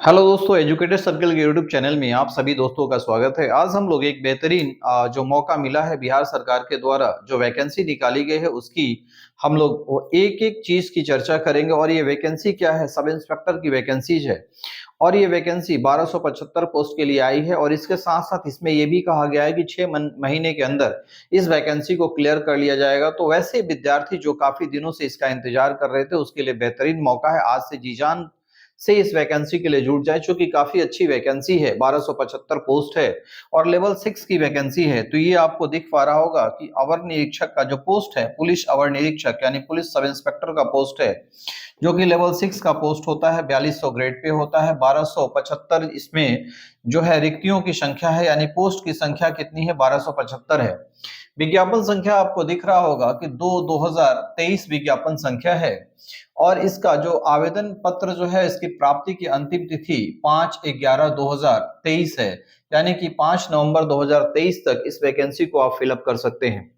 Hello दोस्तों, educated circle के YouTube channel में आप सभी दोस्तों का स्वागत है। आज हम लोग एक बेहतरीन जो मौका मिला है बिहार सरकार के द्वारा जो वैकेंसी निकाली गई है उसकी हम लोग वो एक एक चीज की चर्चा करेंगे। और ये वैकेंसी क्या है? सब इंस्पेक्टर की वैकेंसी है। और ये वैकेंसी 1275 पोस्ट के लिए आई है। और इसके साथ साथ इसमें यह भी कहा गया है कि 6 महीने के अंदर इस वैकेंसी को क्लियर कर लिया जाएगा। तो वैसे विद्यार्थी जो काफी दिनों से इसका इंतजार कर रहे थे उसके लिए बेहतरीन मौका है। आज से जी जान से इस वैकेंसी के लिए जुट जाए, चूंकि काफी अच्छी वैकेंसी है। 1275 पोस्ट है और लेवल 6 की वैकेंसी है। तो ये आपको दिख पा रहा होगा कि अवर निरीक्षक का जो पोस्ट है, पुलिस अवर निरीक्षक यानी पुलिस सब इंस्पेक्टर का पोस्ट है, जो कि लेवल 6 का पोस्ट होता है, 4200 ग्रेड पे होता है। 1275 इसमें जो है रिक्तियों की संख्या है, यानी पोस्ट की संख्या कितनी है? 1275 है। विज्ञापन संख्या आपको दिख रहा होगा कि 2023 विज्ञापन संख्या है। और इसका जो आवेदन पत्र जो है, इसकी प्राप्ति की अंतिम तिथि 5/11/2023 है, यानी कि 5 नवंबर 2023 तक इस वैकेंसी को आप फिलअप कर सकते हैं।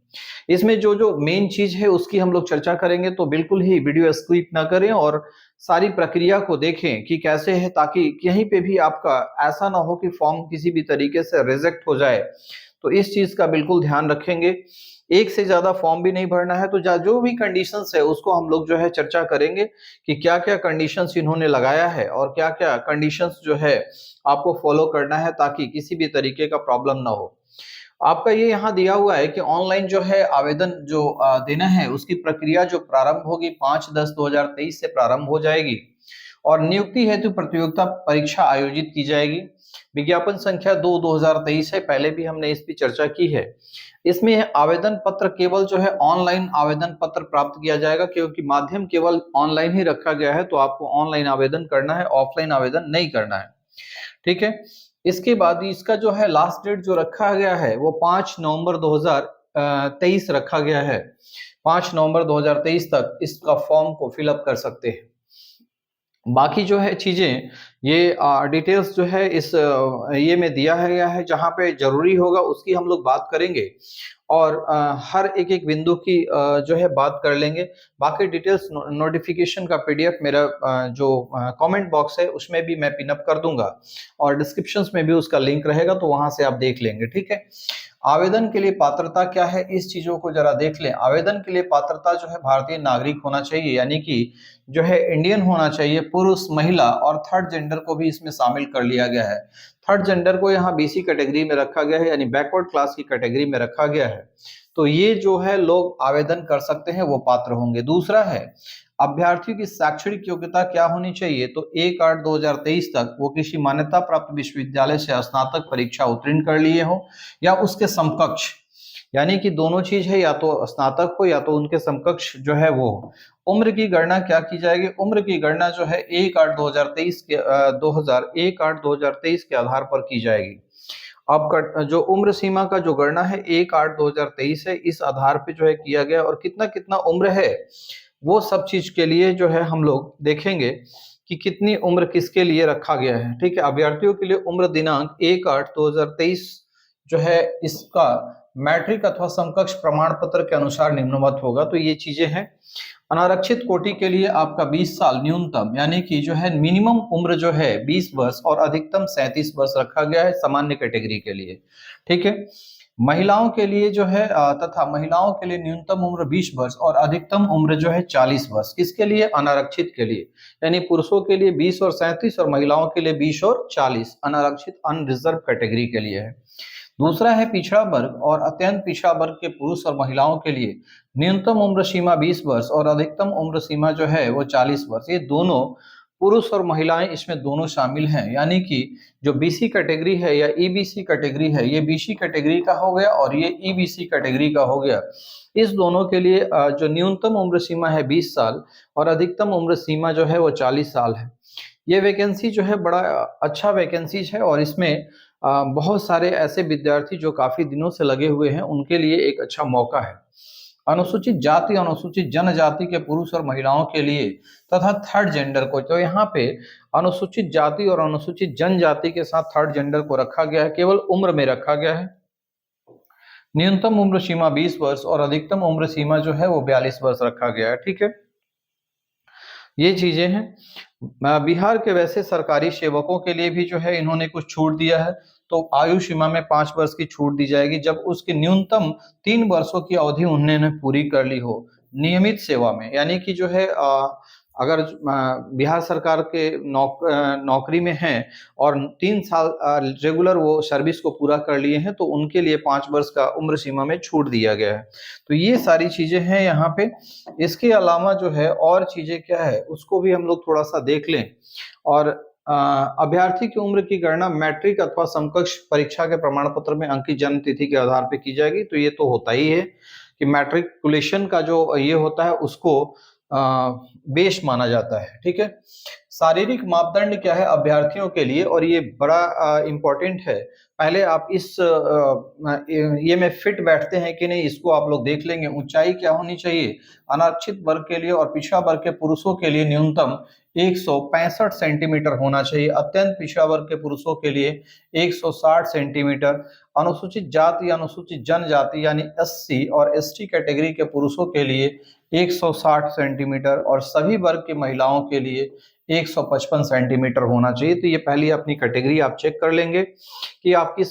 इसमें जो जो मेन चीज है उसकी हम लोग चर्चा करेंगे, तो बिल्कुल ही वीडियो स्किप ना करें और सारी प्रक्रिया को देखें कि कैसे है, ताकि कहीं पे भी आपका ऐसा ना हो कि फॉर्म किसी भी तरीके से रिजेक्ट हो जाए। तो इस चीज का बिल्कुल ध्यान रखेंगे। एक से ज्यादा फॉर्म भी नहीं भरना है। तो जो भी कंडीशंस है उसको हम लोग जो है चर्चा करेंगे कि क्या क्या कंडीशंस इन्होंने लगाया है और क्या क्या कंडीशंस जो है आपको फॉलो करना है, ताकि किसी भी तरीके का प्रॉब्लम ना हो। आपका ये यहाँ दिया हुआ है कि ऑनलाइन जो है आवेदन जो देना है उसकी प्रक्रिया जो प्रारंभ होगी 5/10/2023 से प्रारंभ हो जाएगी। और नियुक्ति हेतु प्रतियोगिता परीक्षा आयोजित की जाएगी। विज्ञापन संख्या 2/2023 है, पहले भी हमने इस पर चर्चा की है। इसमें आवेदन पत्र केवल जो है ऑनलाइन आवेदन पत्र प्राप्त किया जाएगा, क्योंकि माध्यम केवल ऑनलाइन ही रखा गया है। तो आपको ऑनलाइन आवेदन करना है, ऑफलाइन आवेदन नहीं करना है। ठीक है। इसके बाद इसका जो है लास्ट डेट जो रखा गया है वो 5 नवंबर 2023 रखा गया है। 5 नवंबर 2023 तक इसका फॉर्म को फिलअप कर सकते हैं। बाकी जो है चीजें ये डिटेल्स जो है इस ये में दिया है गया है। जहां पे जरूरी होगा उसकी हम लोग बात करेंगे और हर एक एक बिंदु की जो है बात कर लेंगे। बाकी डिटेल्स नोटिफिकेशन का पीडीएफ मेरा जो कमेंट बॉक्स है उसमें भी मैं पिन अप कर दूंगा, और डिस्क्रिप्शन में भी उसका लिंक रहेगा, तो वहां से आप देख लेंगे। ठीक है। आवेदन के लिए पात्रता क्या है, इस चीजों को जरा देख लें। आवेदन के लिए पात्रता जो है भारतीय नागरिक होना चाहिए, यानी कि जो है इंडियन होना चाहिए, पुरुष, महिला और थर्ड जेंडर को भी इसमें शामिल कर लिया गया है। थर्ड जेंडर को यहाँ बीसी कैटेगरी में रखा गया है, यानी बैकवर्ड क्लास की कैटेगरी में रखा गया है। तो ये जो है लोग आवेदन कर सकते हैं, वो पात्र होंगे। दूसरा है अभ्यर्थियों की शैक्षणिक योग्यता क्या होनी चाहिए। तो 1/8/2023 तक वो किसी मान्यता प्राप्त विश्वविद्यालय से स्नातक परीक्षा उत्तीर्ण कर लिए हो या उसके समकक्ष, यानी कि दोनों चीज है, या तो स्नातक हो या तो उनके समकक्ष जो है वो। उम्र की गणना क्या की जाएगी? उम्र की गणना जो है 1/8/2023 के 1/8/2023 के आधार पर की जाएगी। आपका जो उम्र सीमा का जो गणना है 1/8/2023 है, इस आधार पे जो है किया गया। और कितना कितना उम्र है वो सब चीज के लिए जो है हम लोग देखेंगे कि कितनी उम्र किसके लिए रखा गया है। ठीक है। अभ्यर्थियों के लिए उम्र दिनांक 1/8/2023 जो है इसका मैट्रिक अथवा समकक्ष प्रमाण पत्र के अनुसार निम्नवत होगा। तो ये चीजें हैं। अनारक्षित कोटि के लिए आपका 20 साल न्यूनतम, यानी कि जो है मिनिमम उम्र जो है 20 वर्ष और अधिकतम 37 वर्ष रखा गया है सामान्य कैटेगरी के लिए। ठीक है। महिलाओं के लिए जो है तथा महिलाओं के लिए न्यूनतम उम्र 20 वर्ष और अधिकतम उम्र जो है 40 वर्ष। किसके लिए? अनारक्षित के लिए। यानी पुरुषों के लिए 20 और 37 और महिलाओं के लिए 20 और 40 अनारक्षित अनरिजर्व कैटेगरी के लिए है। दूसरा है पिछड़ा वर्ग और अत्यंत पिछड़ा वर्ग के पुरुष और महिलाओं के लिए न्यूनतम उम्र सीमा 20 वर्ष और अधिकतम उम्र सीमा जो है वो 40 वर्ष। ये दोनों पुरुष और महिलाएं इसमें दोनों शामिल हैं, यानी कि जो बीसी कैटेगरी है या ईबीसी कैटेगरी है, ये बीसी कैटेगरी का हो गया और ये ईबीसी कैटेगरी का हो गया। इस दोनों के लिए जो न्यूनतम उम्र सीमा है 20 साल और अधिकतम उम्र सीमा जो है वो 40 साल है। ये वैकेंसी जो है बड़ा अच्छा वैकेंसी है, और इसमें बहुत सारे ऐसे विद्यार्थी जो काफी दिनों से लगे हुए हैं उनके लिए एक अच्छा मौका है। अनुसूचित जाति अनुसूचित जनजाति के पुरुष और महिलाओं के लिए तथा थर्ड जेंडर को, तो यहाँ पे अनुसूचित जाति और अनुसूचित जनजाति के साथ थर्ड जेंडर को रखा गया है, केवल उम्र में रखा गया है। न्यूनतम उम्र सीमा 20 वर्ष और अधिकतम उम्र सीमा जो है वो 42 वर्ष रखा गया है। ठीक है। ये चीजें हैं। बिहार के वैसे सरकारी सेवकों के लिए भी जो है इन्होंने कुछ छूट दिया है। तो आयु सीमा में 5 वर्ष की छूट दी जाएगी जब उसकी न्यूनतम 3 वर्षों की अवधि उन्होंने पूरी कर ली हो नियमित सेवा में। यानी कि जो है अगर बिहार सरकार के नौकरी में हैं और 3 साल रेगुलर वो सर्विस को पूरा कर लिए हैं तो उनके लिए 5 वर्ष का उम्र सीमा में छूट दिया गया है। तो ये सारी चीजें हैं यहाँ पे। इसके अलावा जो है और चीजें क्या है उसको भी हम लोग थोड़ा सा देख लें। और अभ्यर्थी की उम्र की गणना मैट्रिक अथवा समकक्ष परीक्षा के प्रमाण पत्र में अंकित जन्म तिथि के आधार पर की जाएगी। तो ये तो होता ही है कि मैट्रिकुलेशन का जो ये होता है उसको बेस माना जाता है। ठीक है। शारीरिक मापदंड क्या है अभ्यर्थियों के लिए, और ये बड़ा इंपॉर्टेंट है। पहले आप इस ये में फिट बैठते हैं कि नहीं इसको आप लोग देख लेंगे। ऊंचाई क्या होनी चाहिए अनारक्षित वर्ग के लिए और पिछड़ा वर्ग के पुरुषों के लिए न्यूनतम 165 सेंटीमीटर होना चाहिए। अत्यंत पिछड़ा वर्ग के पुरुषों के लिए 160 सेंटीमीटर। अनुसूचित जाति या अनुसूचित जनजाति यानी एससी और एसटी कैटेगरी के पुरुषों के लिए 160 सेंटीमीटर और सभी वर्ग की महिलाओं के लिए 155 सेंटीमीटर होना चाहिए। तो ये पहली अपनी कैटेगरी आप चेक कर लेंगे कि आपकी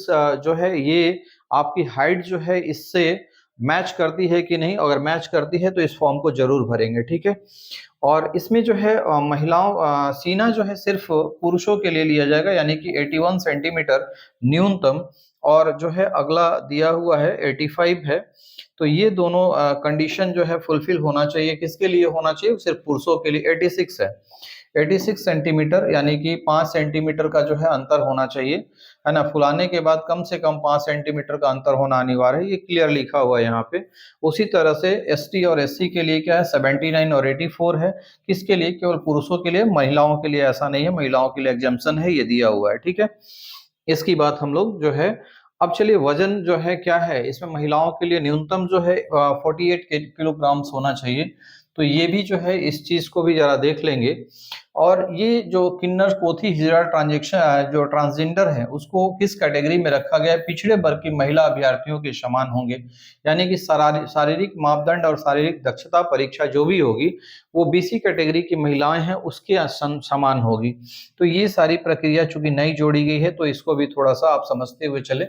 जो है ये आपकी हाइट जो है इससे मैच करती है कि नहीं। अगर मैच करती है तो इस फॉर्म को जरूर भरेंगे। ठीक है। और इसमें जो है महिलाओं सीना जो है सिर्फ पुरुषों के लिए लिया जाएगा यानी कि 81 सेंटीमीटर न्यूनतम, और जो है अगला दिया हुआ है 85 है। तो ये दोनों कंडीशन जो है फुलफिल होना चाहिए। किसके लिए होना चाहिए सिर्फ पुरुषों के लिए 86 है। 86 सेंटीमीटर यानी कि 5 सेंटीमीटर का जो है अंतर होना चाहिए, है ना। फुलाने के बाद कम से कम 5 सेंटीमीटर का अंतर होना अनिवार्य है, ये क्लियर लिखा हुआ है यहाँ पे। उसी तरह से एसटी और एससी के लिए क्या है 79 और 84 है। किसके लिए केवल पुरुषों के लिए, महिलाओं के लिए ऐसा नहीं है, महिलाओं के लिए एग्जाम्पशन है, ये दिया हुआ है। ठीक है। इसकी बात हम लोग जो है अब चलिए वजन जो है क्या है इसमें महिलाओं के लिए न्यूनतम जो है 48 किलोग्राम होना चाहिए। तो ये भी जो है इस चीज को भी जरा देख लेंगे। और ये जो किन्नर पोथी हिजड़ा ट्रांजेक्शन जो ट्रांसजेंडर है उसको किस कैटेगरी में रखा गया है, पिछड़े वर्ग की महिला अभ्यर्थियों के समान होंगे। यानी कि शारीरिक मापदंड और शारीरिक दक्षता परीक्षा जो भी होगी वो बीसी कैटेगरी की महिलाएं हैं उसके समान होगी। तो ये सारी प्रक्रिया चूंकि नई जोड़ी गई है तो इसको भी थोड़ा सा आप समझते हुए चले।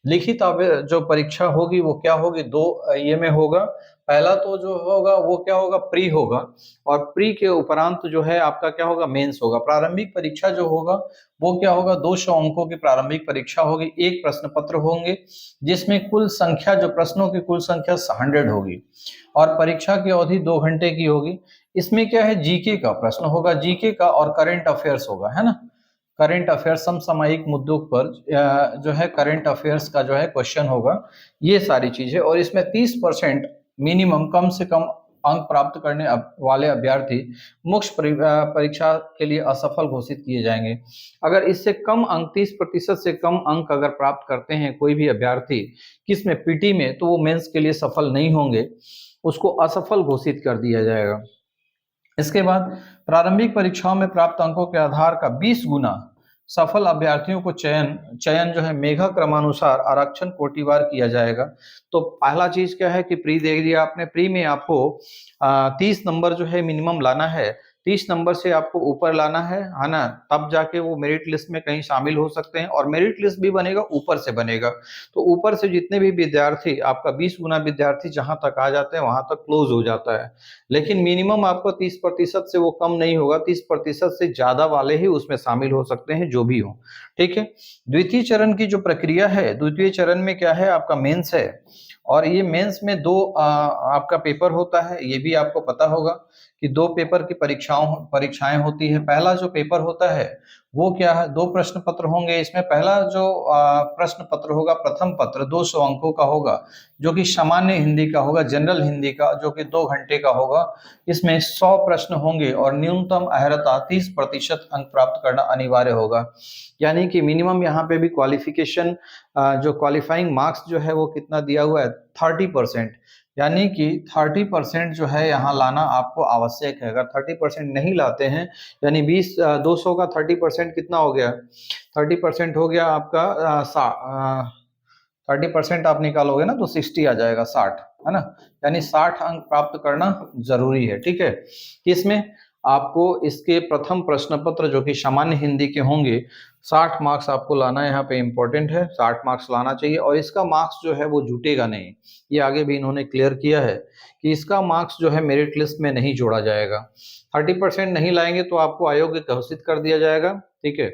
लिखित जो परीक्षा होगी वो क्या होगी, दो ये में होगा। पहला तो जो होगा वो क्या होगा प्री होगा, और प्री के उपरांत जो है आपका क्या होगा मेंस होगा। प्रारंभिक परीक्षा जो होगा वो क्या होगा 200 अंकों की प्रारंभिक परीक्षा होगी। एक प्रश्न पत्र होंगे जिसमें कुल संख्या जो प्रश्नों की कुल संख्या 100 होगी, और परीक्षा की अवधि 2 घंटे की होगी। इसमें क्या है जीके का प्रश्न होगा, जीके का, और करंट अफेयर्स होगा, है ना। करंट अफेयर्स समसामयिक मुद्दों पर जो है करंट अफेयर्स का जो है क्वेश्चन होगा। ये सारी चीजें, और इसमें 30% मिनिमम कम से कम अंक प्राप्त करने वाले अभ्यर्थी मुख्य परीक्षा के लिए असफल घोषित किए जाएंगे। अगर इससे कम अंक 30% से कम अंक अगर प्राप्त करते हैं कोई भी अभ्यर्थी किसमें पीटी में, तो वो मेंस के लिए सफल नहीं होंगे, उसको असफल घोषित कर दिया जाएगा। इसके बाद प्रारंभिक परीक्षाओं में प्राप्त अंकों के आधार का 20 गुना सफल अभ्यर्थियों को चयन जो है मेघा क्रमानुसार आरक्षण कोटिवार किया जाएगा। तो पहला चीज क्या है कि प्री दे दिया आपने, प्री में आपको 30 नंबर जो है मिनिमम लाना है। 30 नंबर से आपको ऊपर लाना है ना, तब जाके वो मेरिट लिस्ट में कहीं शामिल हो सकते हैं। और मेरिट लिस्ट भी बनेगा ऊपर से बनेगा, तो ऊपर से जितने भी विद्यार्थी आपका 20 गुना विद्यार्थी जहां तक आ जाते हैं वहां तक क्लोज हो जाता है। लेकिन मिनिमम आपको 30% से वो कम नहीं होगा, 30% से ज्यादा वाले ही उसमें शामिल हो सकते हैं जो भी हो। ठीक है। द्वितीय चरण की जो प्रक्रिया है, द्वितीय चरण में क्या है आपका मेंस है, और ये मेंस में दो आपका पेपर होता है, ये भी आपको पता होगा कि 2 पेपर की परीक्षाएं होती है। पहला जो पेपर होता है वो क्या है 2 प्रश्न पत्र होंगे। इसमें पहला जो प्रश्न पत्र होगा प्रथम पत्र 200 अंकों का होगा जो कि सामान्य हिंदी का होगा, जनरल हिंदी का, जो कि 2 घंटे का होगा। इसमें 100 प्रश्न होंगे और न्यूनतम अहर्ता 30% अंक प्राप्त करना अनिवार्य होगा। यानी कि मिनिमम यहाँ पे भी क्वालिफिकेशन जो क्वालिफाइंग मार्क्स जो है वो कितना दिया हुआ है 30%। यानी कि 30% जो है यहाँ लाना आपको आवश्यक है। अगर 30% नहीं लाते हैं यानी 200 का 30% कितना हो गया, 30% हो गया आपका 30% आप निकालोगे ना तो 60 आ जाएगा, 60, है ना। यानी 60 अंक प्राप्त करना जरूरी है। ठीक है। इसमें आपको इसके प्रथम प्रश्न पत्र जो कि सामान्य हिंदी के होंगे 60 मार्क्स आपको लाना यहाँ पे इम्पोर्टेंट है, 60 मार्क्स लाना चाहिए। और इसका मार्क्स जो है वो जुटेगा नहीं, ये आगे भी इन्होंने क्लियर किया है कि इसका मार्क्स जो है मेरिट लिस्ट में नहीं जोड़ा जाएगा। 30% नहीं लाएंगे तो आपको अयोग्य घोषित कर दिया जाएगा, ठीक है।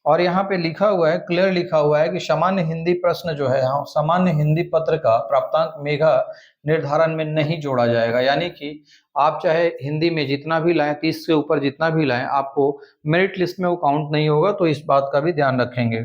और यहाँ पे लिखा हुआ है, क्लियर लिखा हुआ है कि सामान्य हिंदी प्रश्न जो है, हाँ, सामान्य हिंदी पत्र का प्राप्तांक मेगा निर्धारण में नहीं जोड़ा जाएगा। यानी कि आप चाहे हिंदी में जितना भी लाएं, 30 से ऊपर जितना भी लाएं, आपको मेरिट लिस्ट में वो काउंट नहीं होगा, तो इस बात का भी ध्यान रखेंगे,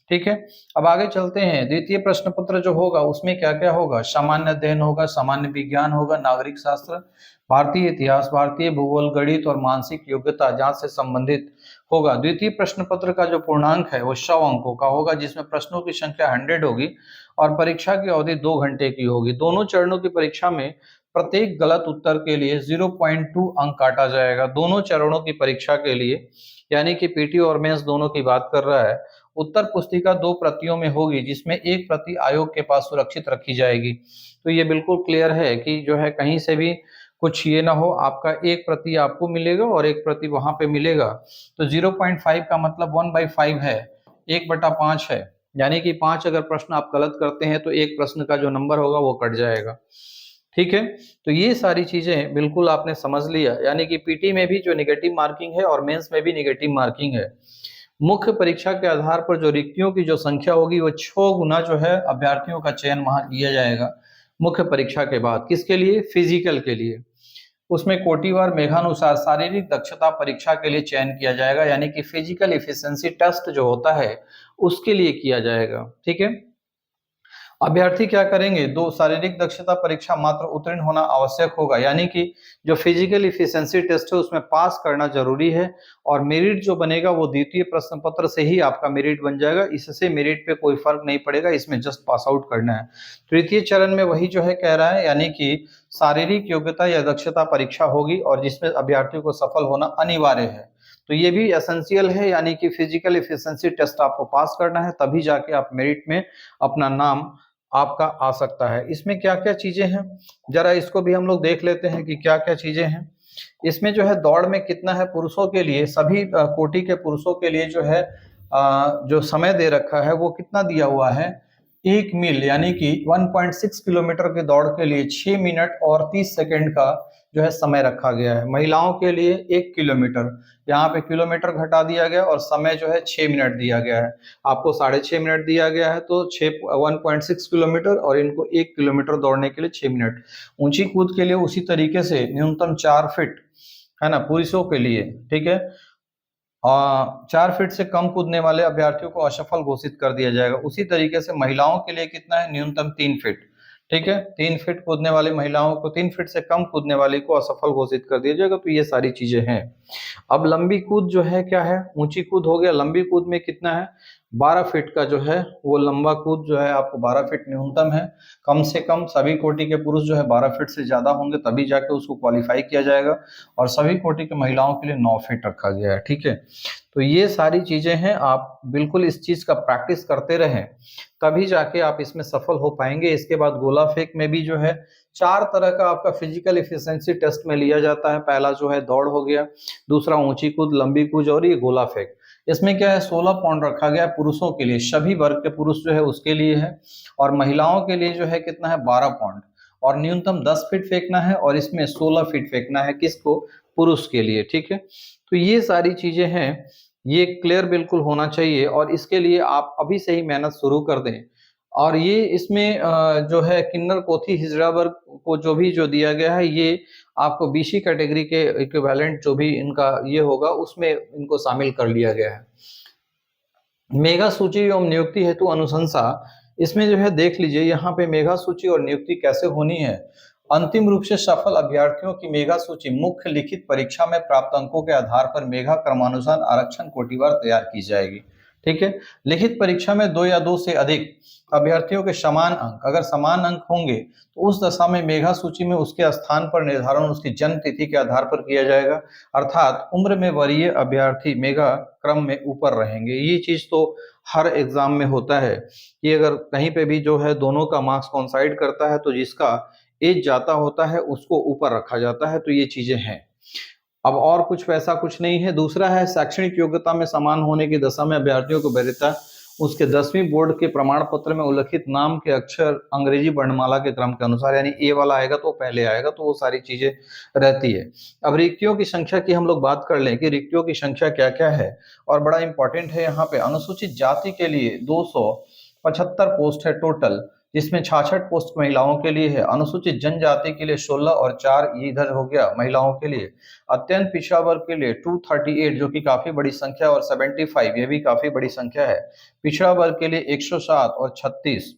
ठीक है। अब आगे चलते हैं। द्वितीय प्रश्न पत्र जो होगा उसमें क्या क्या होगा? सामान्य अध्ययन होगा, सामान्य विज्ञान होगा, नागरिक शास्त्र, भारतीय इतिहास, भारतीय भूगोल, गणित और मानसिक योग्यता जांच से संबंधित होगा। द्वितीय प्रश्न पत्र का जो पूर्णांक है वो 100 अंकों का होगा, जिसमें प्रश्नों की संख्या 100 होगी और परीक्षा की अवधि 2 घंटे की होगी। दोनों चरणों की परीक्षा में प्रत्येक गलत उत्तर के लिए 0.2 अंक काटा जाएगा। दोनों चरणों की परीक्षा के लिए, यानी कि पीटी और मेंस दोनों की बात कर रहा है। उत्तर पुस्तिका 2 प्रतियों में होगी, जिसमें एक प्रति आयोग के पास सुरक्षित रखी जाएगी। तो ये बिल्कुल क्लियर है कि जो है कहीं से भी कुछ ये ना हो, आपका एक प्रति आपको मिलेगा और एक प्रति वहां पे मिलेगा। तो 0.5 का मतलब 1/5 है, 1/5 है। यानी कि 5 अगर प्रश्न आप गलत करते हैं तो एक प्रश्न का जो नंबर होगा वो कट जाएगा, ठीक है। तो ये सारी चीजें बिल्कुल आपने समझ लिया। यानी कि पीटी में भी जो निगेटिव मार्किंग है और मेंस में भी निगेटिव मार्किंग है। मुख्य परीक्षा के आधार पर जो रिक्तियों की जो संख्या होगी वो 6 गुना जो है अभ्यर्थियों का चयन वहां किया जाएगा मुख्य परीक्षा के बाद। किसके लिए? फिजिकल के लिए। उसमें कोटिवार मेघानुसार शारीरिक दक्षता परीक्षा के लिए चयन किया जाएगा, यानी कि फिजिकल इफिशिएंसी टेस्ट जो होता है उसके लिए किया जाएगा, ठीक है। अभ्यर्थी क्या करेंगे? 2 शारीरिक दक्षता परीक्षा मात्र उत्तीर्ण होना आवश्यक होगा, यानी कि जो फिजिकल इफिशिएंसी टेस्ट है उसमें पास करना जरूरी है। और मेरिट जो बनेगा वो द्वितीय प्रश्न पत्र से ही आपका मेरिट बन जाएगा, इससे मेरिट पे कोई फर्क नहीं पड़ेगा, इसमें जस्ट पास आउट करना है। तृतीय चरण में वही जो है कह रहा है, यानी कि शारीरिक योग्यता या दक्षता परीक्षा होगी और जिसमें अभ्यर्थियों को सफल होना अनिवार्य है। तो ये भी एसेंशियल है, यानी कि फिजिकल इफिशिएंसी टेस्ट आपको पास करना है, तभी जाके आप मेरिट में अपना नाम आपका आ सकता है। इसमें क्या क्या चीजें हैं, जरा इसको भी हम लोग देख लेते हैं कि क्या क्या चीजें हैं। इसमें जो है दौड़ में कितना है पुरुषों के लिए, सभी कोटि के पुरुषों के लिए जो है जो समय दे रखा है वो कितना दिया हुआ है? 1 मील, यानी कि 1.6 किलोमीटर की दौड़ के लिए 6 मिनट और 30 सेकंड का जो है समय रखा गया है। महिलाओं के लिए 1 किलोमीटर, यहाँ पे किलोमीटर घटा दिया गया और समय जो है 6 मिनट दिया गया है। आपको 6.5 मिनट दिया गया है, तो 1.6 किलोमीटर और इनको 1 किलोमीटर दौड़ने के लिए 6 मिनट। ऊंची कूद के लिए उसी तरीके से न्यूनतम 4 फीट है ना पुरुषों के लिए, ठीक है। 4 फीट से कम कूदने वाले अभ्यर्थियों को असफल घोषित कर दिया जाएगा। उसी तरीके से महिलाओं के लिए कितना है? न्यूनतम 3 फीट, ठीक है। 3 फीट कूदने वाली महिलाओं को, 3 फीट से कम कूदने वाली को असफल घोषित कर दिया जाएगा। तो ये सारी चीजें हैं। अब लंबी कूद जो है क्या है? ऊंची कूद हो गया। लंबी कूद में कितना है? 12 फीट का जो है वो लंबा कूद जो है आपको 12 फीट न्यूनतम है। कम से कम सभी कोटि के पुरुष जो है 12 फीट से ज्यादा होंगे तभी जाके उसको क्वालिफाई किया जाएगा, और सभी कोटि के महिलाओं के लिए 9 फीट रखा गया है, ठीक है। तो ये सारी चीजें हैं, आप बिल्कुल इस चीज का प्रैक्टिस करते रहें तभी जाके आप इसमें सफल हो पाएंगे। इसके बाद गोला फेंक में भी जो है 4 तरह का आपका फिजिकल इफिशिएंसी टेस्ट में लिया जाता है। पहला जो है दौड़ हो गया, दूसरा ऊंची कूद, लंबी कूद और ये गोला फेंक। इसमें क्या है? 16 पाउंड रखा गया है पुरुषों के लिए, सभी वर्ग के पुरुष जो है उसके लिए है। और महिलाओं के लिए जो है कितना है? 12 पाउंड, और न्यूनतम 10 फीट फेंकना है और इसमें 16 फीट फेंकना है। किसको? पुरुष के लिए, ठीक है। तो ये सारी चीजें हैं, ये क्लियर बिल्कुल होना चाहिए और इसके लिए आप अभी से ही मेहनत शुरू कर दें। और ये इसमें जो है किन्नर कोथी हिजड़ा वर्ग को जो दिया गया है, ये आपको बीसी कैटेगरी के इक्विवेलेंट जो भी इनका ये होगा उसमें इनको शामिल कर लिया गया है। मेगा सूची एवं नियुक्ति हेतु अनुशंसा, इसमें जो है देख लीजिए यहाँ पे मेगा सूची और नियुक्ति कैसे होनी है। अंतिम रूप से सफल अभ्यर्थियों की मेगा सूची मुख्य लिखित परीक्षा में प्राप्त अंकों के आधार पर मेगा क्रमानुसार आरक्षण कोटिवार तैयार की जाएगी, ठीक है। लिखित परीक्षा में 2 या 2 से अधिक अभ्यर्थियों के समान अंक, अगर समान अंक होंगे तो उस दशा में मेगा सूची में उसके स्थान पर निर्धारण उसकी जन्म तिथि के आधार पर किया जाएगा, अर्थात उम्र में वरीय अभ्यर्थी मेगा क्रम में ऊपर रहेंगे। ये चीज तो हर एग्जाम में होता है कि अगर कहीं पे भी जो है दोनों का मार्क्स कोइंसाइड करता है तो जिसका एज जाता होता है उसको ऊपर रखा जाता है। तो ये चीजें हैं। अब और कुछ वैसा कुछ नहीं है। दूसरा है शैक्षणिक योग्यता में समान होने की दशा में अभ्यर्थियों को वरीयता उसके 10वीं बोर्ड के प्रमाण पत्र में उल्लिखित नाम के अक्षर अंग्रेजी वर्णमाला के क्रम के अनुसार, यानी ए वाला आएगा तो पहले आएगा, तो वो सारी चीजें रहती है। अब रिक्तियों की संख्या की हम लोग बात कर लें कि रिक्तियों की संख्या क्या क्या है, और बड़ा इंपॉर्टेंट है यहाँ पे। अनुसूचित जाति के लिए 275 पोस्ट है टोटल, जिसमें 66 पोस्ट महिलाओं के लिए है। अनुसूचित जनजाति के लिए 16 और 4 ये इधर हो गया महिलाओं के लिए। अत्यंत पिछड़ा वर्ग के लिए 238 जो कि काफी बड़ी संख्या, और 75 ये भी काफी बड़ी संख्या है। पिछड़ा वर्ग के लिए 107 और 36।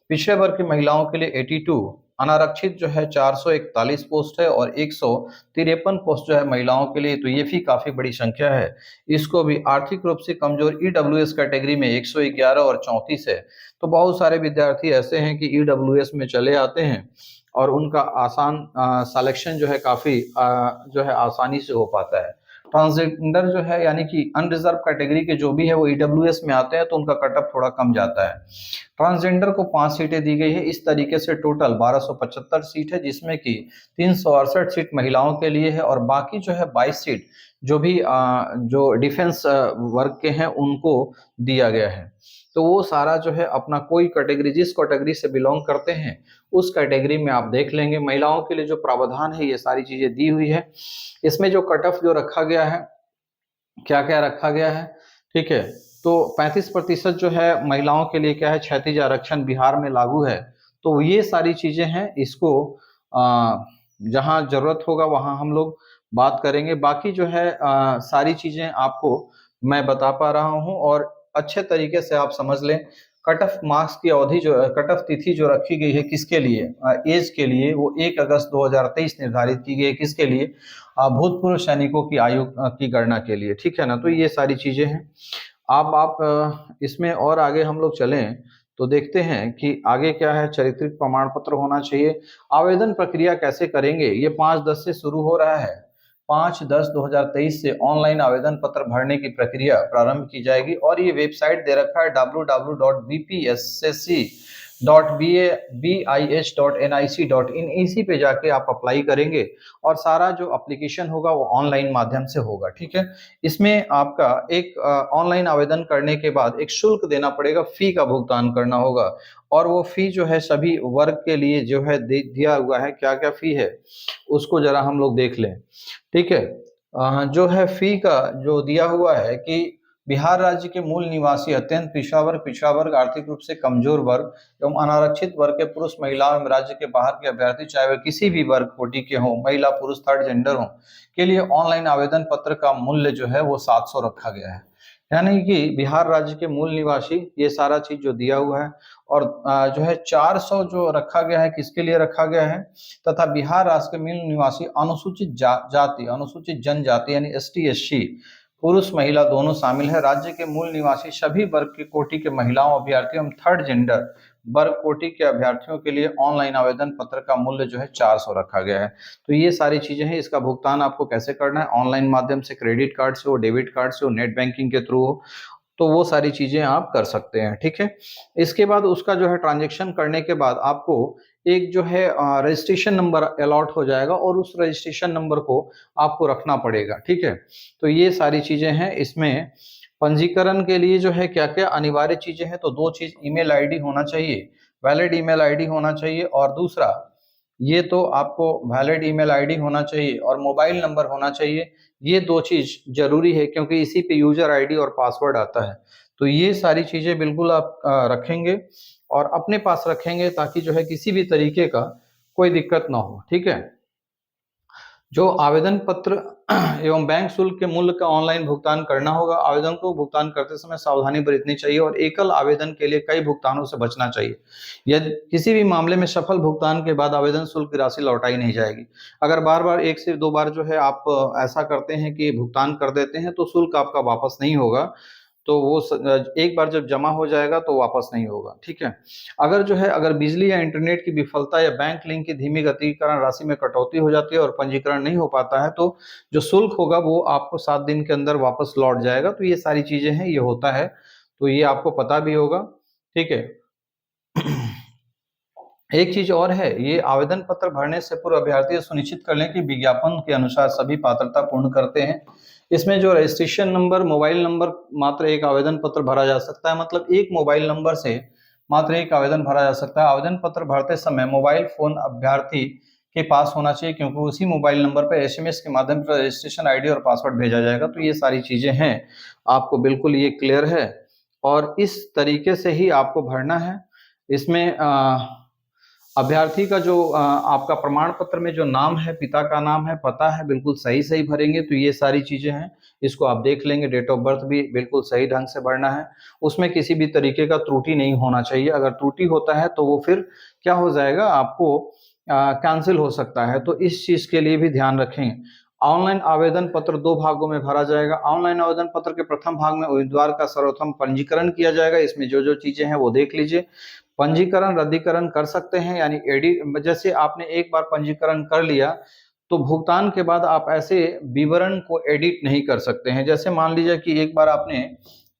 पिछड़े वर्ग की महिलाओं के लिए 82। अनारक्षित जो है 441 पोस्ट है, और 153 पोस्ट जो है महिलाओं के लिए, तो ये भी काफी बड़ी संख्या है। इसको भी आर्थिक रूप से कमजोर ईडब्ल्यूएस कैटेगरी में 111 और 34 है। तो बहुत सारे विद्यार्थी ऐसे हैं कि ईडब्ल्यूएस में चले आते हैं और उनका आसान सिलेक्शन जो है काफी जो है आसानी से हो पाता है। ट्रांसजेंडर जो है यानी कि अनरिजर्व कैटेगरी के जो भी है वो ईडब्ल्यूएस में आते हैं, तो उनका कटअप थोड़ा कम जाता है। ट्रांसजेंडर को 5 सीटें दी गई है। इस तरीके से टोटल 1275 सीट है, जिसमें कि 368 सीट महिलाओं के लिए है, और बाकी जो है 22 सीट जो भी जो डिफेंस वर्ग के हैं उनको दिया गया है। तो वो सारा जो है अपना कोई कैटेगरी, जिस कैटेगरी से बिलोंग करते हैं उस कैटेगरी में आप देख लेंगे। महिलाओं के लिए जो प्रावधान है ये सारी चीजें दी हुई है। इसमें जो कट ऑफ जो रखा गया है, क्या क्या रखा गया है, ठीक है। तो 35% जो है महिलाओं के लिए क्या है, क्षैतिज आरक्षण बिहार में लागू है। तो ये सारी चीजें हैं, इसको जहां जरूरत होगा वहां हम लोग बात करेंगे। बाकी जो है सारी चीजें आपको मैं बता पा रहा हूं, और अच्छे तरीके से आप समझ लें। कट ऑफ मार्क्स की अवधि जो है, कट ऑफ तिथि जो रखी गई है किसके लिए, एज के लिए, वो 1 अगस्त 2023 निर्धारित की गई है। किसके लिए, भूतपूर्व सैनिकों की आयु की गणना के लिए, ठीक है ना। तो ये सारी चीजें हैं। अब आप इसमें और आगे हम लोग चलें तो देखते हैं कि आगे क्या है। चारित्रिक प्रमाण पत्र होना चाहिए। आवेदन प्रक्रिया कैसे करेंगे, ये 5/10 से शुरू हो रहा है। 5/10/2023 से ऑनलाइन आवेदन पत्र भरने की प्रक्रिया प्रारंभ की जाएगी, और ये वेबसाइट दे रखा है www.bpssc.bih.nic.in। इसी पे जाके आप अप्लाई करेंगे, और सारा जो एप्लीकेशन होगा वो ऑनलाइन माध्यम से होगा, ठीक है। इसमें आपका एक ऑनलाइन आवेदन करने के बाद एक शुल्क देना पड़ेगा, फी का भुगतान करना होगा, और वो फी जो है सभी वर्ग के लिए जो है दिया हुआ है। क्या क्या फी है उसको जरा हम लोग देख लें, ठीक है। जो है फी का जो दिया हुआ है कि बिहार राज्य के मूल निवासी, अत्यंत पिछड़ा वर्ग, आर्थिक रूप से कमजोर वर्ग एवं अनारक्षित वर्ग के पुरुष, महिला एवं राज्य के बाहर के अभ्यर्थी, चाहे वे किसी भी वर्ग कोटि के हों, महिला पुरुष थर्ड जेंडर हो, के लिए ऑनलाइन आवेदन पत्र का मूल्य जो है वो 700 रखा गया है। यानी कि बिहार राज्य के मूल निवासी, ये सारा चीज जो दिया हुआ है। और जो है 400 जो रखा गया है, किसके लिए रखा गया है, तथा बिहार राज्य के मूल निवासी अनुसूचित जाति, अनुसूचित जनजाति यानी एसटी एससी, पुरुष महिला दोनों शामिल है। राज्य के मूल निवासी सभी वर्ग के कोटि के महिलाओं अभ्यर्थियों एवं थर्ड जेंडर वर्ग कोटि के अभ्यर्थियों के लिए ऑनलाइन आवेदन पत्र का मूल्य जो है 400 रखा गया है। तो ये सारी चीजें हैं। इसका भुगतान आपको कैसे करना है, ऑनलाइन माध्यम से, क्रेडिट कार्ड से हो, डेबिट कार्ड से हो, नेट बैंकिंग के थ्रू हो, तो वो सारी चीजें आप कर सकते हैं, ठीक है। इसके बाद उसका जो है ट्रांजेक्शन करने के बाद आपको एक जो है रजिस्ट्रेशन नंबर अलॉट हो जाएगा, और उस रजिस्ट्रेशन नंबर को आपको रखना पड़ेगा, ठीक है। तो ये सारी चीजें हैं। इसमें पंजीकरण के लिए जो है क्या क्या अनिवार्य चीजें हैं, तो 2 चीज, ईमेल आईडी होना चाहिए, वैलिड ईमेल आईडी होना चाहिए, और दूसरा ये तो आपको वैलिड ईमेल आईडी होना चाहिए और मोबाइल नंबर होना चाहिए। ये 2 चीज जरूरी है, क्योंकि इसी पे यूजर आईडी और पासवर्ड आता है। तो ये सारी चीजें बिल्कुल आप रखेंगे और अपने पास रखेंगे, ताकि जो है किसी भी तरीके का कोई दिक्कत ना हो, ठीक है। जो आवेदन पत्र एवं बैंक शुल्क के मूल्य का ऑनलाइन भुगतान करना होगा। आवेदन को भुगतान करते समय सावधानी बरतनी चाहिए, और एकल आवेदन के लिए कई भुगतानों से बचना चाहिए। यदि किसी भी मामले में सफल भुगतान के बाद आवेदन शुल्क की राशि लौटाई नहीं जाएगी। अगर बार बार 1 से 2 बार जो है आप ऐसा करते हैं कि भुगतान कर देते हैं, तो शुल्क आपका वापस नहीं होगा। तो वो एक बार जब जमा हो जाएगा तो वापस नहीं होगा, ठीक है। अगर बिजली या इंटरनेट की विफलता या बैंक लिंक की धीमी गति के कारण राशि में कटौती हो जाती है और पंजीकरण नहीं हो पाता है, तो जो शुल्क होगा वो आपको 7 दिन के अंदर वापस लौट जाएगा। तो ये सारी चीजें हैं, ये होता है, तो ये आपको पता भी होगा, ठीक है। एक चीज और है, ये आवेदन पत्र भरने से पूर्व अभ्यर्थी सुनिश्चित कर लें कि विज्ञापन के अनुसार सभी पात्रता पूर्ण करते हैं। इसमें जो रजिस्ट्रेशन नंबर, मोबाइल नंबर, मात्र एक आवेदन पत्र भरा जा सकता है, मतलब एक मोबाइल नंबर से मात्र एक आवेदन भरा जा सकता है। आवेदन पत्र भरते समय मोबाइल फोन अभ्यर्थी के पास होना चाहिए, क्योंकि उसी मोबाइल नंबर पर एसएमएस के माध्यम से रजिस्ट्रेशन आईडी और पासवर्ड भेजा जाएगा। तो ये सारी चीजें हैं, आपको बिल्कुल ये क्लियर है, और इस तरीके से ही आपको भरना है। इसमें अभ्यर्थी का जो आपका प्रमाण पत्र में जो नाम है, पिता का नाम है, पता है, बिल्कुल सही सही भरेंगे। तो ये सारी चीजें हैं, इसको आप देख लेंगे। डेट ऑफ बर्थ भी बिल्कुल सही ढंग से भरना है, उसमें किसी भी तरीके का त्रुटि नहीं होना चाहिए। अगर त्रुटि होता है तो वो फिर क्या हो जाएगा, आपको कैंसिल हो सकता है। तो इस चीज के लिए भी ध्यान रखें। ऑनलाइन आवेदन पत्र दो भागों में भरा जाएगा। ऑनलाइन आवेदन पत्र के प्रथम भाग में उम्मीदवार का सर्वप्रथम पंजीकरण किया जाएगा। इसमें जो जो चीजें हैं वो देख लीजिए। पंजीकरण रद्दीकरण कर सकते हैं, यानी एडिट, जैसे आपने एक बार पंजीकरण कर लिया तो भुगतान के बाद आप ऐसे विवरण को एडिट नहीं कर सकते हैं। जैसे मान लीजिए कि एक बार आपने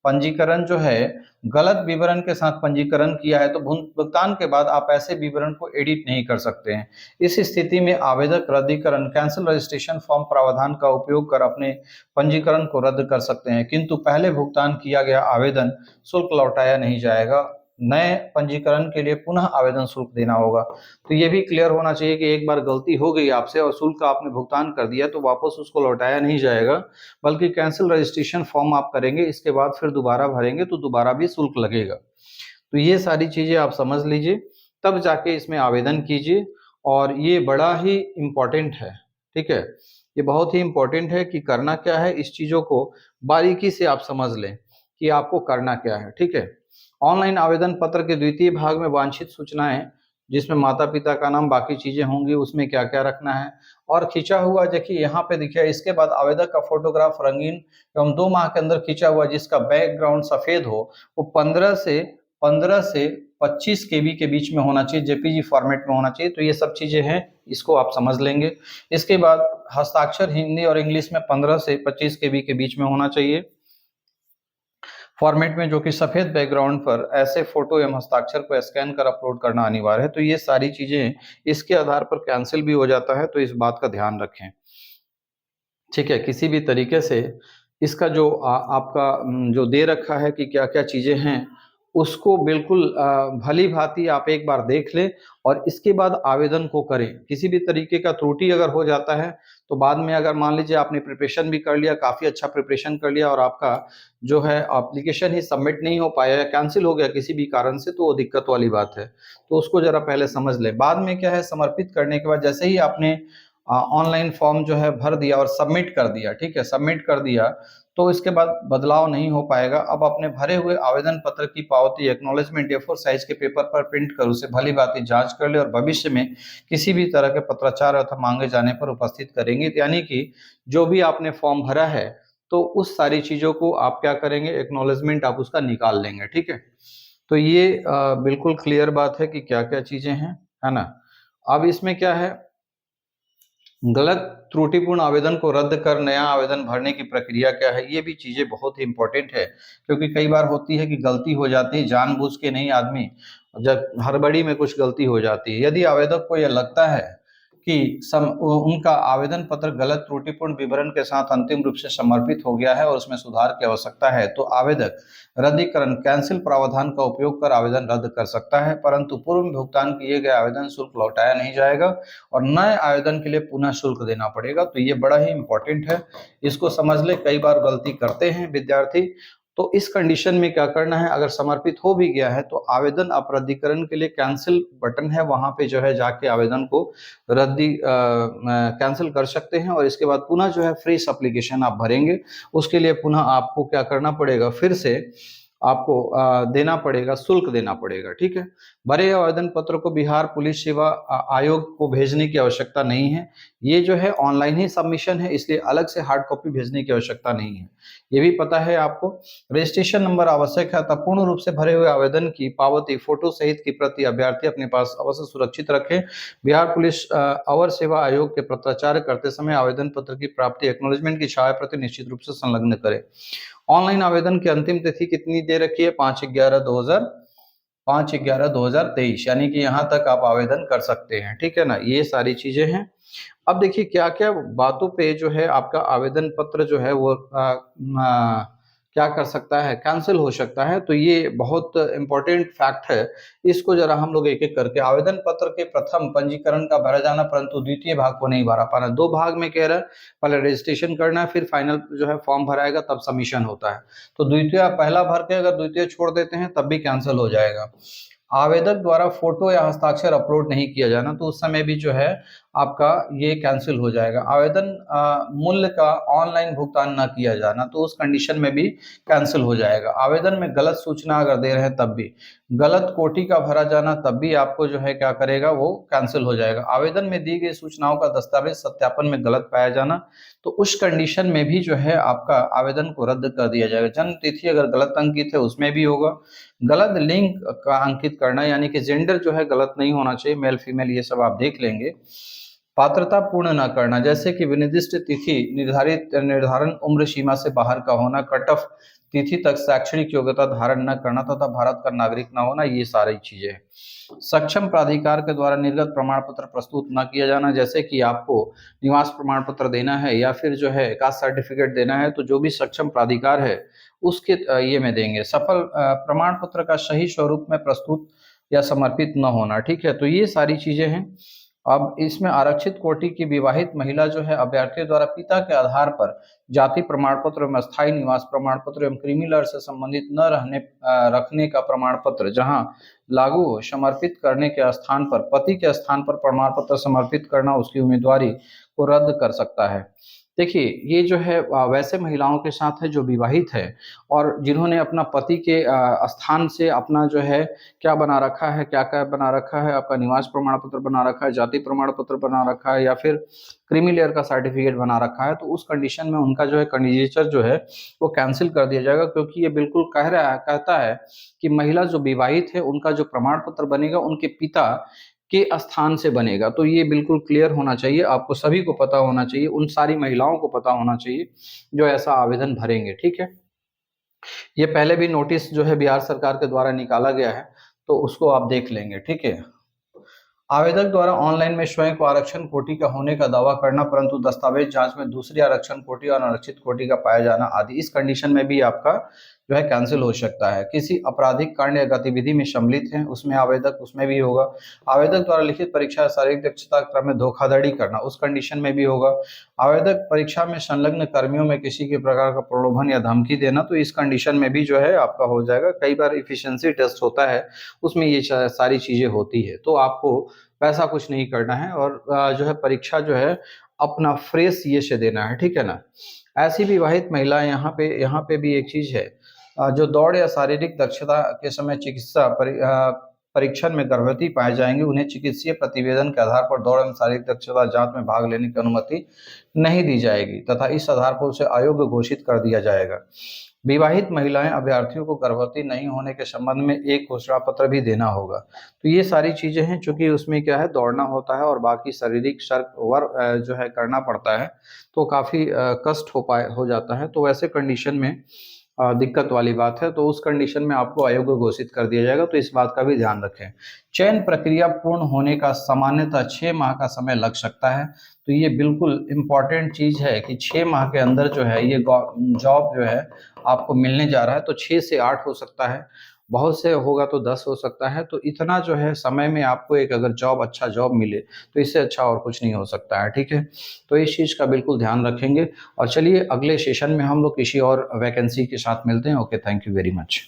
पंजीकरण जो है गलत विवरण के साथ पंजीकरण किया है, तो भुगतान के बाद आप ऐसे विवरण को एडिट नहीं कर सकते हैं। इस स्थिति में आवेदक रद्दीकरण कैंसिल रजिस्ट्रेशन फॉर्म प्रावधान का उपयोग कर अपने पंजीकरण को रद्द कर सकते हैं, किंतु पहले भुगतान किया गया आवेदन शुल्क लौटाया नहीं जाएगा। नए पंजीकरण के लिए पुनः आवेदन शुल्क देना होगा। तो ये भी क्लियर होना चाहिए कि एक बार गलती हो गई आपसे और शुल्क आपने भुगतान कर दिया तो वापस उसको लौटाया नहीं जाएगा, बल्कि कैंसिल रजिस्ट्रेशन फॉर्म आप करेंगे, इसके बाद फिर दोबारा भरेंगे तो दोबारा भी शुल्क लगेगा। तो ये सारी चीजें आप समझ लीजिए, तब जाके इसमें आवेदन कीजिए। और ये बड़ा ही इम्पोर्टेंट है, ठीक है, ये बहुत ही इम्पोर्टेंट है कि करना क्या है। इस चीजों को बारीकी से आप समझ लें कि आपको करना क्या है, ठीक है। ऑनलाइन आवेदन पत्र के द्वितीय भाग में वांछित सूचनाएं, जिसमें माता पिता का नाम, बाकी चीजें होंगी, उसमें क्या क्या रखना है। और खींचा हुआ देखिए यहाँ पे दिखे, इसके बाद आवेदक का फोटोग्राफ रंगीन एवं 2 माह के अंदर खींचा हुआ जिसका बैकग्राउंड सफेद हो, वो 15 से 25 केबी के बीच में होना चाहिए, जेपीजी फॉर्मेट में होना चाहिए। तो ये सब चीजें हैं, इसको आप समझ लेंगे। इसके बाद हस्ताक्षर हिंदी और इंग्लिश में 15 से 25 केबी के बीच में होना चाहिए फॉर्मेट में, जो कि सफेद बैकग्राउंड पर ऐसे फोटो एवं हस्ताक्षर को स्कैन कर अपलोड करना अनिवार्य है। तो ये सारी चीजें इसके आधार पर कैंसिल भी हो जाता है, तो इस बात का ध्यान रखें, ठीक है। किसी भी तरीके से इसका जो आपका जो दे रखा है कि क्या क्या चीजें हैं, उसको बिल्कुल भली भांति आप एक बार देख लें और इसके बाद आवेदन को करें। किसी भी तरीके का त्रुटि अगर हो जाता है तो बाद में, अगर मान लीजिए आपने प्रिपरेशन भी कर लिया, काफी अच्छा प्रिपरेशन कर लिया, और आपका जो है एप्लीकेशन ही सबमिट नहीं हो पाया या कैंसिल हो गया किसी भी कारण से, तो वो दिक्कत वाली बात है। तो उसको जरा पहले समझ लें। बाद में क्या है, समर्पित करने के बाद जैसे ही आपने ऑनलाइन फॉर्म जो है भर दिया और सबमिट कर दिया, ठीक है, सबमिट कर दिया, तो इसके बाद बदलाव नहीं हो पाएगा। अब अपने भरे हुए आवेदन पत्र की पावती एक्नॉलेजमेंट A4 साइज के पेपर पर प्रिंट कर उसे भली भांति जांच कर ले और भविष्य में किसी भी तरह के पत्राचार अथवा मांगे जाने पर उपस्थित करेंगे। यानी कि जो भी आपने फॉर्म भरा है तो उस सारी चीजों को आप क्या करेंगे, एक्नॉलेजमेंट आप उसका निकाल लेंगे, ठीक है। तो ये बिल्कुल क्लियर बात है कि क्या क्या चीजें हैं, है ना। अब इसमें क्या है, गलत त्रुटिपूर्ण आवेदन को रद्द कर नया आवेदन भरने की प्रक्रिया क्या है, ये भी चीजें बहुत ही इंपॉर्टेंट है। क्योंकि कई बार होती है कि गलती हो जाती है, जानबूझ के नहीं, आदमी जब हड़बड़ी में कुछ गलती हो जाती है। यदि आवेदक को यह लगता है कि उनका आवेदन पत्र गलत त्रुटिपूर्ण विवरण के साथ अंतिम रूप से समर्पित हो गया है और उसमें सुधार की आवश्यकता है, तो आवेदक रद्दीकरण कैंसिल प्रावधान का उपयोग कर आवेदन रद्द कर सकता है, परंतु पूर्व में भुगतान किए गए आवेदन शुल्क लौटाया नहीं जाएगा और नए आवेदन के लिए पुनः शुल्क देना पड़ेगा। तो ये बड़ा ही इंपॉर्टेंट है, इसको समझ ले। कई बार गलती करते हैं विद्यार्थी, तो इस कंडीशन में क्या करना है, अगर समर्पित हो भी गया है तो आवेदन आप रद्दीकरण के लिए कैंसिल बटन है, वहां पे जो है जाके आवेदन को रद्दी कैंसिल कर सकते हैं। और इसके बाद पुनः जो है फ्रेश एप्लीकेशन आप भरेंगे, उसके लिए पुनः आपको क्या करना पड़ेगा, फिर से आपको देना पड़ेगा, शुल्क देना पड़ेगा, ठीक है। भरे आवेदन पत्र को बिहार पुलिस सेवा आयोग को भेजने की आवश्यकता नहीं है। ये जो है ऑनलाइन ही सबमिशन है, इसलिए अलग से हार्ड कॉपी भेजने की आवश्यकता नहीं है, ये भी पता है आपको। रजिस्ट्रेशन नंबर आवश्यक है, तब पूर्ण रूप से भरे हुए आवेदन की पावती फोटो सहित की प्रति अभ्यर्थी अपने पास अवश्य सुरक्षित रखें। बिहार पुलिस अवर सेवा आयोग के पत्राचार करते समय आवेदन पत्र की प्राप्ति एक्नॉलेजमेंट की छाया प्रति निश्चित रूप से संलग्न करें। ऑनलाइन आवेदन की अंतिम तिथि कितनी दे रखी है, 5/11/2023, 5/11/2023, यानी कि यहाँ तक आप आवेदन कर सकते हैं, ठीक है ना। ये सारी चीजें हैं। अब देखिए क्या क्या बातों पे जो है आपका आवेदन पत्र जो है वो क्या कर सकता है, कैंसिल हो सकता है। तो ये बहुत इंपॉर्टेंट फैक्ट है, इसको जरा हम लोग एक एक करके। आवेदन पत्र के प्रथम पंजीकरण का भरा जाना परंतु द्वितीय भाग को नहीं भरा पाना। दो भाग में कह रहा है, पहले रजिस्ट्रेशन करना है, फिर फाइनल जो है फॉर्म भराएगा, तब सबमिशन होता है। तो द्वितीय पहला भर के अगर द्वितीय छोड़ देते हैं तब भी कैंसिल हो जाएगा। आवेदक द्वारा फोटो या हस्ताक्षर अपलोड नहीं किया जाना, तो उस समय भी जो है आपका ये कैंसिल हो जाएगा। आवेदन मूल्य का ऑनलाइन भुगतान ना किया जाना, तो उस कंडीशन में भी कैंसिल हो जाएगा। आवेदन में गलत सूचना अगर दे रहे हैं तब भी, गलत कोटि का भरा जाना तब भी आपको जो है क्या करेगा, वो कैंसिल हो जाएगा। आवेदन में दी गई सूचनाओं का दस्तावेज सत्यापन में गलत पाया जाना, तो उस कंडीशन में भी जो है आपका आवेदन को रद्द कर दिया जाएगा। जन्म तिथि अगर गलत अंकित है उसमें भी होगा। गलत लिंग का अंकित करना, यानी कि जेंडर जो है गलत नहीं होना चाहिए, मेल फीमेल ये सब आप देख लेंगे। पात्रता पूर्ण न करना, जैसे कि विनिर्दिष्ट तिथि निर्धारण उम्र सीमा से बाहर का होना, कट ऑफ तिथि तक शैक्षणिक योग्यता धारण न करना तथा भारत का नागरिक न होना, ये सारी चीजें हैं। सक्षम प्राधिकार के द्वारा निर्गत प्रमाण पत्र प्रस्तुत न किया जाना, जैसे कि आपको निवास प्रमाण पत्र देना है या फिर जो है कास्ट सर्टिफिकेट देना है, तो जो भी सक्षम प्राधिकार है उसके ये में देंगे। सफल प्रमाण पत्र का सही स्वरूप में प्रस्तुत या समर्पित न होना, ठीक है। तो ये सारी चीजें हैं। अब इसमें आरक्षित कोटि की विवाहित महिला जो है अभ्यर्थी द्वारा पिता के आधार पर जाति प्रमाण पत्र एवं स्थायी निवास प्रमाण पत्र एवं क्रीमी से संबंधित न रखने का प्रमाण पत्र जहां लागू हो, समर्पित करने के स्थान पर पति के स्थान पर प्रमाण पत्र समर्पित करना उसकी उम्मीदवारी को रद्द कर सकता है। देखिए ये जो है वैसे महिलाओं के साथ है जो विवाहित है और जिन्होंने अपना पति के स्थान से अपना जो है क्या बना रखा है, क्या क्या बना रखा है, आपका निवास प्रमाण पत्र बना रखा है, जाति प्रमाण पत्र बना रखा है या फिर क्रीमी लेयर का सर्टिफिकेट बना रखा है, तो उस कंडीशन में उनका जो है कैंडिडेचर जो है वो कैंसिल कर दिया जाएगा। क्योंकि ये बिल्कुल कहता है कि महिला जो विवाहित है उनका जो प्रमाण पत्र बनेगा उनके पिता के स्थान से बनेगा। तो ये बिल्कुल क्लियर होना चाहिए, आपको सभी को पता होना चाहिए, उन सारी महिलाओं को पता होना चाहिए जो ऐसा आवेदन भरेंगे, ठीक है। ये पहले भी नोटिस जो है बिहार सरकार के द्वारा निकाला गया है, तो उसको आप देख लेंगे, ठीक है। आवेदक द्वारा ऑनलाइन में स्वयं को आरक्षण कोटि का होने का दावा करना परंतु दस्तावेज जांच में दूसरी आरक्षण कोटि और अनारक्षित कोटि का पाया जाना आदि, इस कंडीशन में भी आपका जो है कैंसिल हो सकता है। किसी आपराधिक कांड या गतिविधि में सम्मिलित है उसमें आवेदक, उसमें भी होगा। आवेदक द्वारा लिखित परीक्षा शारीरिक दक्षता क्रम में धोखाधड़ी करना, उस कंडीशन में भी होगा। आवेदक परीक्षा में संलग्न कर्मियों में किसी के प्रकार का प्रलोभन या धमकी देना, तो इस कंडीशन में भी जो है आपका हो जाएगा। कई बार इफिशियंसी टेस्ट होता है उसमें ये सारी चीजें होती है, तो आपको वैसा कुछ नहीं करना है और जो है परीक्षा जो है अपना फ्रेश ये से देना है, ठीक है ना। ऐसी विवाहित महिलाएं, यहाँ पे भी एक चीज है, जो दौड़ या शारीरिक दक्षता के समय चिकित्सा परीक्षण में गर्भवती पाए जाएंगे उन्हें चिकित्सीय प्रतिवेदन के आधार पर दौड़ एवं शारीरिक दक्षता जांच में भाग लेने की अनुमति नहीं दी जाएगी तथा इस आधार पर उसे अयोग्य घोषित कर दिया जाएगा। विवाहित महिलाएं अभ्यर्थियों को गर्भवती नहीं होने के संबंध में एक घोषणा पत्र भी देना होगा। तो ये सारी चीजें हैं, चूंकि उसमें क्या है दौड़ना होता है और बाकी शारीरिक वर्क जो है करना पड़ता है, तो काफी कष्ट हो जाता है। तो वैसे कंडीशन में दिक्कत वाली बात है, तो उस कंडीशन में आपको अयोग्य घोषित कर दिया जाएगा, तो इस बात का भी ध्यान रखें। चयन प्रक्रिया पूर्ण होने का सामान्यतः 6 माह का समय लग सकता है, तो ये बिल्कुल इम्पॉर्टेंट चीज है कि 6 माह के अंदर जो है ये जॉब जो है आपको मिलने जा रहा है। तो 6 से 8 हो सकता है, बहुत से होगा तो 10 हो सकता है। तो इतना जो है समय में आपको एक अगर अच्छा जॉब मिले तो इससे अच्छा और कुछ नहीं हो सकता है, ठीक है। तो इस चीज़ का बिल्कुल ध्यान रखेंगे और चलिए अगले सेशन में हम लोग किसी और वैकेंसी के साथ मिलते हैं। Okay, thank you very much.